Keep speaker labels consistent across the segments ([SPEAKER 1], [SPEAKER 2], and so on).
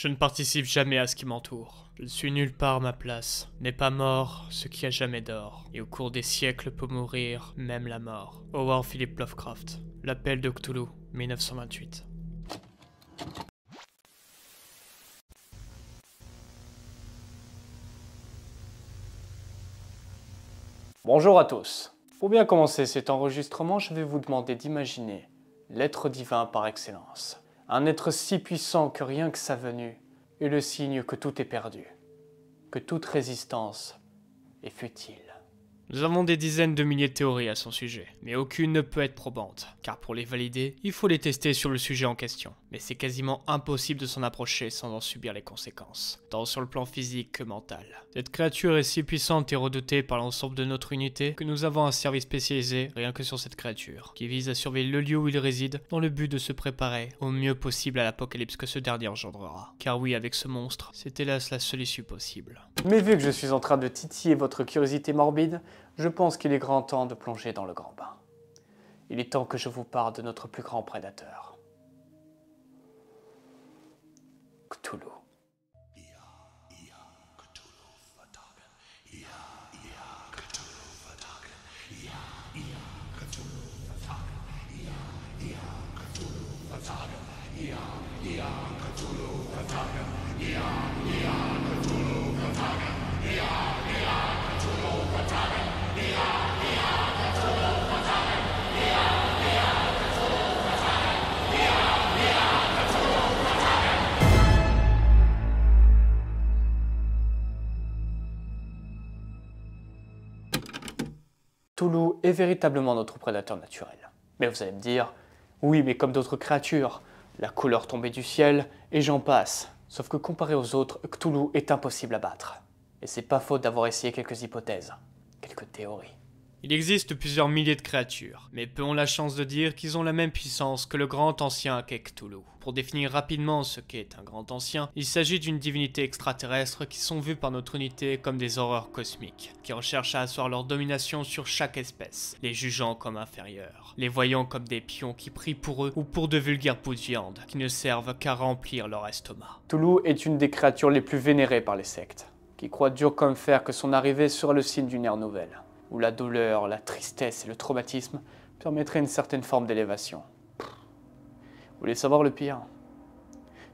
[SPEAKER 1] Je ne participe jamais à ce qui m'entoure. Je ne suis nulle part à ma place. N'est pas mort ce qui a jamais d'or. Et au cours des siècles peut mourir même la mort. Howard Philip Lovecraft. L'appel de Cthulhu, 1928.
[SPEAKER 2] Bonjour à tous. Pour bien commencer cet enregistrement, je vais vous demander d'imaginer l'être divin par excellence. Un être si puissant que rien que sa venue est le signe que tout est perdu, que toute résistance est futile.
[SPEAKER 1] Nous avons des dizaines de milliers de théories à son sujet, mais aucune ne peut être probante, car pour les valider, il faut les tester sur le sujet en question. Mais c'est quasiment impossible de s'en approcher sans en subir les conséquences, tant sur le plan physique que mental. Cette créature est si puissante et redoutée par l'ensemble de notre unité que nous avons un service spécialisé rien que sur cette créature, qui vise à surveiller le lieu où il réside dans le but de se préparer au mieux possible à l'apocalypse que ce dernier engendrera. Car oui, avec ce monstre, c'est hélas la seule issue possible.
[SPEAKER 2] Mais vu que je suis en train de titiller votre curiosité morbide, je pense qu'il est grand temps de plonger dans le grand bain. Il est temps que je vous parle de notre plus grand prédateur. Cthulhu. Cthulhu est véritablement notre prédateur naturel. Mais vous allez me dire, oui, mais comme d'autres créatures, la couleur tombée du ciel, et j'en passe. Sauf que comparé aux autres, Cthulhu est impossible à battre. Et c'est pas faute d'avoir essayé quelques hypothèses, quelques théories.
[SPEAKER 1] Il existe plusieurs milliers de créatures, mais peu ont la chance de dire qu'ils ont la même puissance que le grand ancien qu'est Cthulhu. Pour définir rapidement ce qu'est un grand ancien, il s'agit d'une divinité extraterrestre qui sont vues par notre unité comme des horreurs cosmiques, qui recherchent à asseoir leur domination sur chaque espèce, les jugeant comme inférieurs, les voyant comme des pions qui prient pour eux ou pour de vulgaires bouts de viande qui ne servent qu'à remplir leur estomac.
[SPEAKER 2] Cthulhu est une des créatures les plus vénérées par les sectes, qui croient dur comme fer que son arrivée sera le signe d'une ère nouvelle, où la douleur, la tristesse et le traumatisme permettraient une certaine forme d'élévation. Vous voulez savoir le pire?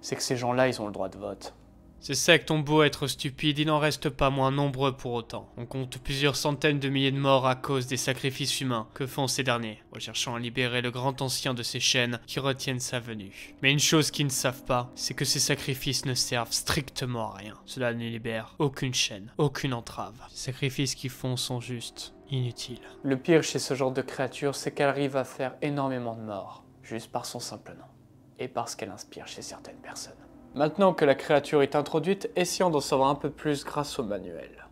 [SPEAKER 2] C'est que ces gens-là, ils ont le droit de vote.
[SPEAKER 1] Ces sectes ont beau être stupides, ils n'en restent pas moins nombreux pour autant. On compte plusieurs centaines de milliers de morts à cause des sacrifices humains que font ces derniers, recherchant à libérer le grand ancien de ces chaînes qui retiennent sa venue. Mais une chose qu'ils ne savent pas, c'est que ces sacrifices ne servent strictement à rien. Cela ne libère aucune chaîne, aucune entrave. Ces sacrifices qu'ils font sont juste inutiles.
[SPEAKER 2] Le pire chez ce genre de créature, c'est qu'elle arrive à faire énormément de morts, juste par son simple nom, et parce qu'elle inspire chez certaines personnes. Maintenant que la créature est introduite, essayons d'en savoir un peu plus grâce au manuel.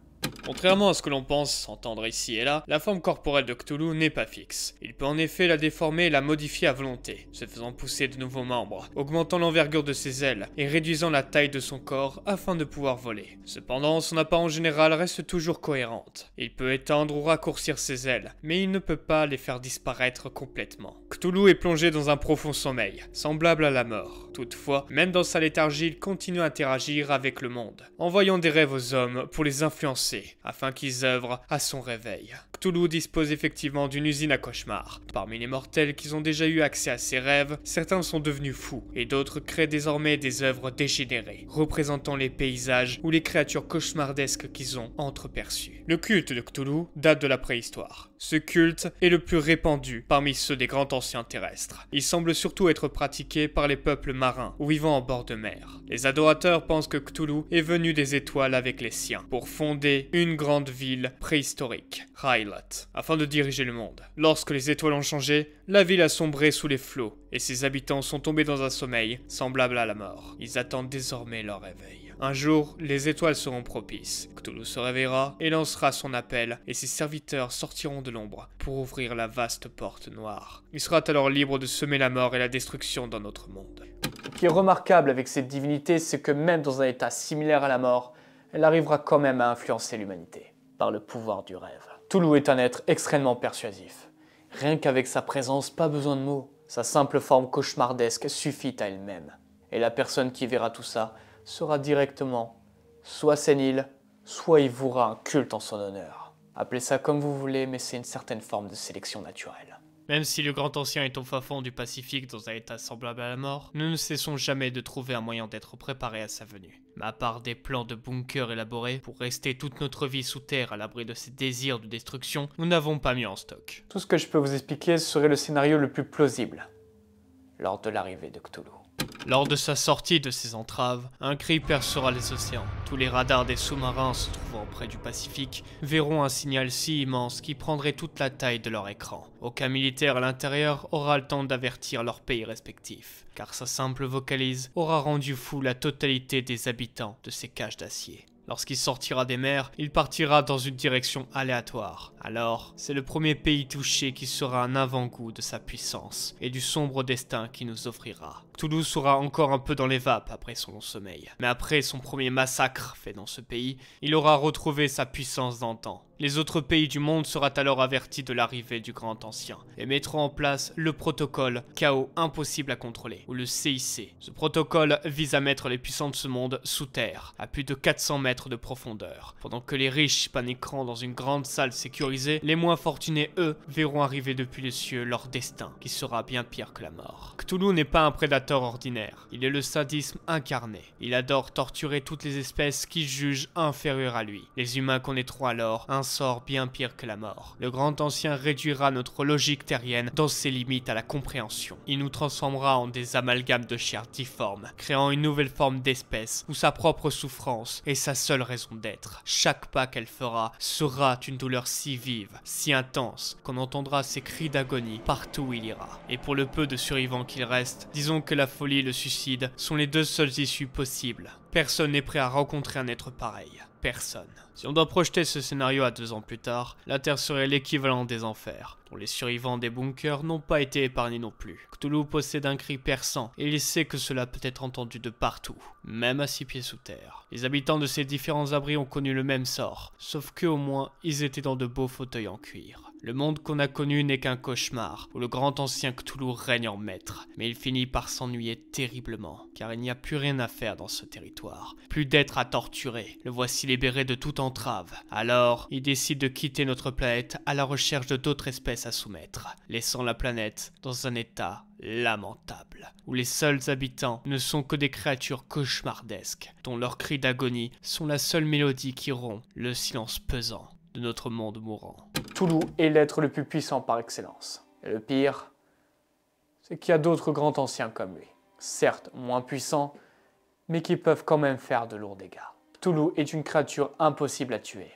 [SPEAKER 1] Contrairement à ce que l'on pense entendre ici et là, la forme corporelle de Cthulhu n'est pas fixe. Il peut en effet la déformer et la modifier à volonté, se faisant pousser de nouveaux membres, augmentant l'envergure de ses ailes et réduisant la taille de son corps afin de pouvoir voler. Cependant, son apparence générale reste toujours cohérente. Il peut étendre ou raccourcir ses ailes, mais il ne peut pas les faire disparaître complètement. Cthulhu est plongé dans un profond sommeil, semblable à la mort. Toutefois, même dans sa léthargie, il continue à interagir avec le monde, envoyant des rêves aux hommes pour les influencer, afin qu'ils œuvrent à son réveil. Cthulhu dispose effectivement d'une usine à cauchemars. Parmi les mortels qui ont déjà eu accès à ses rêves, certains sont devenus fous, et d'autres créent désormais des œuvres dégénérées, représentant les paysages ou les créatures cauchemardesques qu'ils ont entreperçues. Le culte de Cthulhu date de la préhistoire. Ce culte est le plus répandu parmi ceux des grands anciens terrestres. Il semble surtout être pratiqué par les peuples marins ou vivant en bord de mer. Les adorateurs pensent que Cthulhu est venu des étoiles avec les siens pour fonder une grande ville préhistorique, R'lyeh, afin de diriger le monde. Lorsque les étoiles ont changé, la ville a sombré sous les flots et ses habitants sont tombés dans un sommeil semblable à la mort. Ils attendent désormais leur réveil. Un jour, les étoiles seront propices. Cthulhu se réveillera et lancera son appel, et ses serviteurs sortiront de l'ombre pour ouvrir la vaste porte noire. Il sera alors libre de semer la mort et la destruction dans notre monde.
[SPEAKER 2] Ce qui est remarquable avec cette divinité, c'est que même dans un état similaire à la mort, elle arrivera quand même à influencer l'humanité, par le pouvoir du rêve. Cthulhu est un être extrêmement persuasif. Rien qu'avec sa présence, pas besoin de mots. Sa simple forme cauchemardesque suffit à elle-même. Et la personne qui verra tout ça sera directement soit sénile, soit il vouera un culte en son honneur. Appelez ça comme vous voulez, mais c'est une certaine forme de sélection naturelle.
[SPEAKER 1] Même si le Grand Ancien est au fin fond du Pacifique dans un état semblable à la mort, nous ne cessons jamais de trouver un moyen d'être préparés à sa venue. Mais à part des plans de bunkers élaborés pour rester toute notre vie sous terre à l'abri de ses désirs de destruction, nous n'avons pas mieux en stock.
[SPEAKER 2] Tout ce que je peux vous expliquer serait le scénario le plus plausible lors de l'arrivée de Cthulhu.
[SPEAKER 1] Lors de sa sortie de ses entraves, un cri percera les océans. Tous les radars des sous-marins se trouvant près du Pacifique verront un signal si immense qui prendrait toute la taille de leur écran. Aucun militaire à l'intérieur aura le temps d'avertir leur pays respectif, car sa simple vocalise aura rendu fou la totalité des habitants de ces cages d'acier. Lorsqu'il sortira des mers, il partira dans une direction aléatoire. Alors, c'est le premier pays touché qui sera un avant-goût de sa puissance et du sombre destin qu'il nous offrira. Cthulhu sera encore un peu dans les vapes après son long sommeil. Mais après son premier massacre fait dans ce pays, il aura retrouvé sa puissance d'antan. Les autres pays du monde seront alors avertis de l'arrivée du Grand Ancien et mettront en place le protocole Chaos impossible à contrôler, ou le CIC. Ce protocole vise à mettre les puissants de ce monde sous terre, à plus de 400 mètres de profondeur. Pendant que les riches paniqueront dans une grande salle sécurisée, les moins fortunés, eux, verront arriver depuis les cieux leur destin, qui sera bien pire que la mort. Cthulhu n'est pas un prédateur ordinaire, il est le sadisme incarné. Il adore torturer toutes les espèces qu'il juge inférieures à lui. Les humains connaîtront alors un sort bien pire que la mort. Le Grand Ancien réduira notre logique terrienne dans ses limites à la compréhension. Il nous transformera en des amalgames de chair difforme, créant une nouvelle forme d'espèce où sa propre souffrance est sa seule raison d'être. Chaque pas qu'elle fera sera une douleur si vive, si intense, qu'on entendra ses cris d'agonie partout où il ira. Et pour le peu de survivants qu'il reste, disons que la folie et le suicide sont les deux seules issues possibles. Personne n'est prêt à rencontrer un être pareil. Personne. Si on doit projeter ce scénario à 2 ans plus tard, la Terre serait l'équivalent des enfers, dont les survivants des bunkers n'ont pas été épargnés non plus. Cthulhu possède un cri perçant, et il sait que cela peut être entendu de partout, même à 6 pieds sous terre. Les habitants de ces différents abris ont connu le même sort, sauf qu'eux au moins, ils étaient dans de beaux fauteuils en cuir. Le monde qu'on a connu n'est qu'un cauchemar, où le grand ancien Cthulhu règne en maître, mais il finit par s'ennuyer terriblement, car il n'y a plus rien à faire dans ce territoire. Plus d'êtres à torturer, le voici libéré de toute entrave. Alors, il décide de quitter notre planète à la recherche de d'autres espèces à soumettre, laissant la planète dans un état lamentable, où les seuls habitants ne sont que des créatures cauchemardesques, dont leurs cris d'agonie sont la seule mélodie qui rompt le silence pesant de notre monde mourant.
[SPEAKER 2] Cthulhu est l'être le plus puissant par excellence. Et le pire, c'est qu'il y a d'autres grands anciens comme lui. Certes, moins puissants, mais qui peuvent quand même faire de lourds dégâts. Cthulhu est une créature impossible à tuer.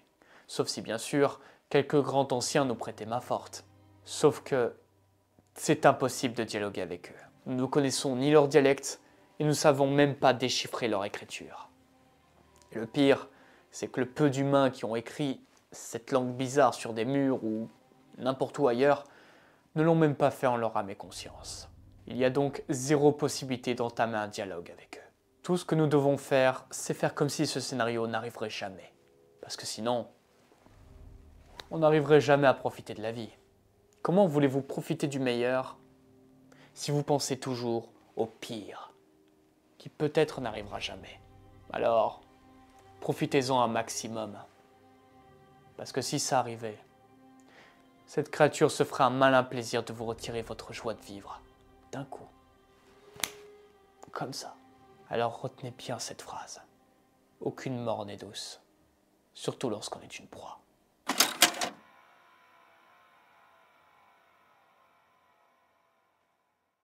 [SPEAKER 2] Sauf si, bien sûr, quelques grands anciens nous prêtaient main forte. Sauf que c'est impossible de dialoguer avec eux. Nous ne connaissons ni leur dialecte, et nous ne savons même pas déchiffrer leur écriture. Et le pire, c'est que le peu d'humains qui ont écrit cette langue bizarre sur des murs ou n'importe où ailleurs ne l'ont même pas fait en leur âme et conscience. Il y a donc zéro possibilité d'entamer un dialogue avec eux. Tout ce que nous devons faire, c'est faire comme si ce scénario n'arriverait jamais. Parce que sinon, on n'arriverait jamais à profiter de la vie. Comment voulez-vous profiter du meilleur si vous pensez toujours au pire, qui peut-être n'arrivera jamais? Alors, profitez-en un maximum. Parce que si ça arrivait, cette créature se ferait un malin plaisir de vous retirer votre joie de vivre, d'un coup. Comme ça. Alors retenez bien cette phrase. Aucune mort n'est douce, surtout lorsqu'on est une proie.